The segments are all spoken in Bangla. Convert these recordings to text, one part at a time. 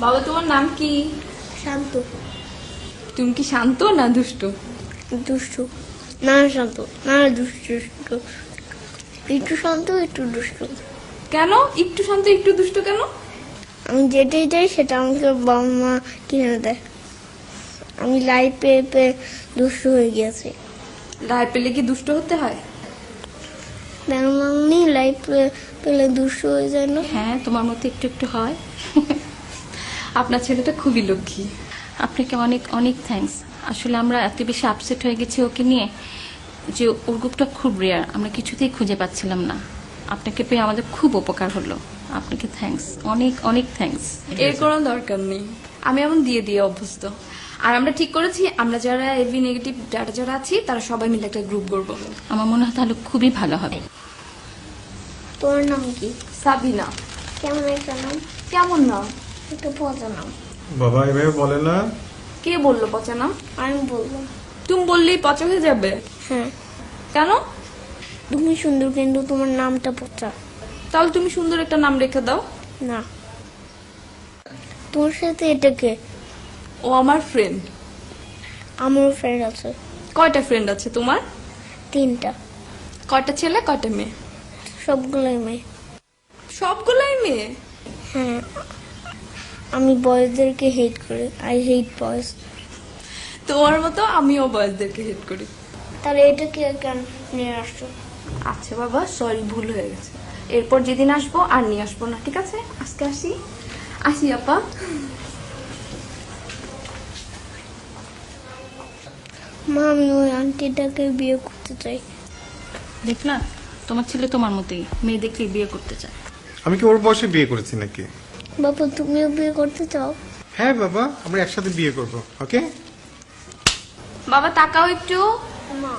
বাবা তোমার নাম কি? শান্ত। তুমি কি শান্ত না দুষ্ট? দুষ্টু। না শান্ত, না দুষ্টু। একটু শান্ত একটু দুষ্টু। কেন একটু শান্ত একটু দুষ্ট কেন? আমি যেটাই যাই সেটা আমাকে বাবা মা কিনে দেয়। আমি লাইফ পেয়ে পেয়ে দুষ্টু হয়ে গিয়েছি। গায়ে পেলে কি দুষ্ট হতে হয়? মামনি লাইফ পেলে দুষ্টু হয়ে যায় না? হ্যাঁ, তোমার মতো একটু একটু হয়। আপনার ছেলেটা খুবই লক্ষ্মী। আপনাকে অনেক অনেক থ্যাঙ্কস। আসলে আমরা এত বেশি আপসেট হয়ে গেছি ওকে নিয়ে যে ওর গ্রুপটা খুব রেয়ার, আমরা কিছুতেই খুঁজে পাচ্ছিলাম না। আপনাকে পেয়ে আমাদের খুব উপকার হলো। আপনাকে থ্যাঙ্কস, অনেক অনেক থ্যাঙ্কস। এর কোনো দরকার নেই, আমি এমন দিয়ে দিয়ে অভ্যস্ত। আর আমরা ঠিক করেছি আমরা যারা এবি নেগেটিভ ডাটা যারা আছি তারা সবাই মিলে একটা গ্রুপ করবো। আমার মনে হয় তাহলে খুবই ভালো হবে। তোর নাম কি? সাবিনা। কেমন একটা নাম? কেমন নাম? একটা পচা নাম। বাবা এভাবে বলে না। কে বললো পচা নাম? আমি বললাম। তুমি বললেই পচা হয়ে যাবে? হ্যাঁ, কেন? তুমি সুন্দর কিন্তু তোমার নামটা পচা। তাহলে তুমি সুন্দর একটা নাম রেখে দাও। না, তোর সাথে এটাকে। ও আমার ফ্রেন্ড। আমারও ফ্রেন্ড আছে কয়টা ফ্রেন্ড আছে তোমার? 3টা। কয়টা ছেলে কয়টা মেয়ে? সবগুলোই মেয়ে। সবগুলাই মেয়ে? হ্যাঁ, আমি বয়েজদেরকে হেট করি। I hate boys. তোমার মতো আমিও বয়সদেরকে হেট করি। তাহলে এটাকে কেন নিয়ে আসছো? আচ্ছা বাবা, সরি, ভুল হয়ে গেছে। এরপর যেদিন আসবো আর নিয়ে আসবো না, ঠিক আছে? আজকে আসি। আসি আপা। মা, আমি ওই আন্টিটাকে বিয়ে করতে চাই। দেখলা, তোমার ছেলে তোমার মতোই, মেয়ে দেখলে বিয়ে করতে চায়। আমি কি ওর বয়সে বিয়ে করেছি নাকি? বাবা, তুমিও বিয়ে করতে চাও? হ্যাঁ বাবা, আমরা একসাথে বিয়ে করব। ওকে বাবা তাকাও একটু, না।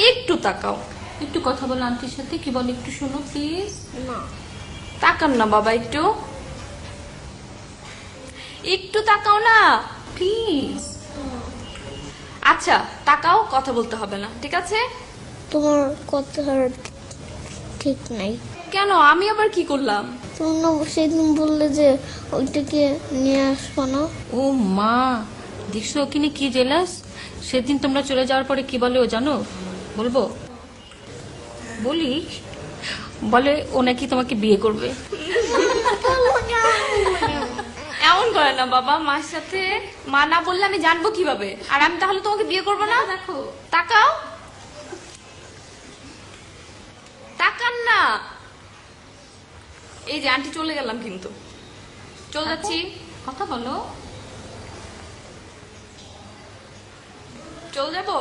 একটু তাকাও। একটু কথা বলো আন্টির সাথে, কি বলে একটু শোনো প্লিজ। না। তাকান না বাবা, একটু একটু তাকাও না প্লিজ। আচ্ছা তাকাও, কথা বলতে হবে না, ঠিক আছে? তোমার কথা ঠিক নাই। কেন, আমি আবার কি করলাম? তুমি না সেদিন বললে যে ওইটাকে নিয়ে আসবো না। ও মা, দেখছো ওকে নিয়ে কি জেলাস। সেদিন তোমরা চলে যাওয়ার পরে কি বলে ও জানো? বলবো? বলি, বলে ও নাকি তোমাকে বিয়ে করবে। এমন করে না বাবা, মার সাথে মা না বললে আমি জানবো কিভাবে? আর আমি তাহলে তোমাকে বিয়ে করবো না? দেখো তাকাও, তাকান না। এই যে আন্টি চলে গেলাম, কিন্তু চলে যাচ্ছি। কথা বলো। চলে যাবো?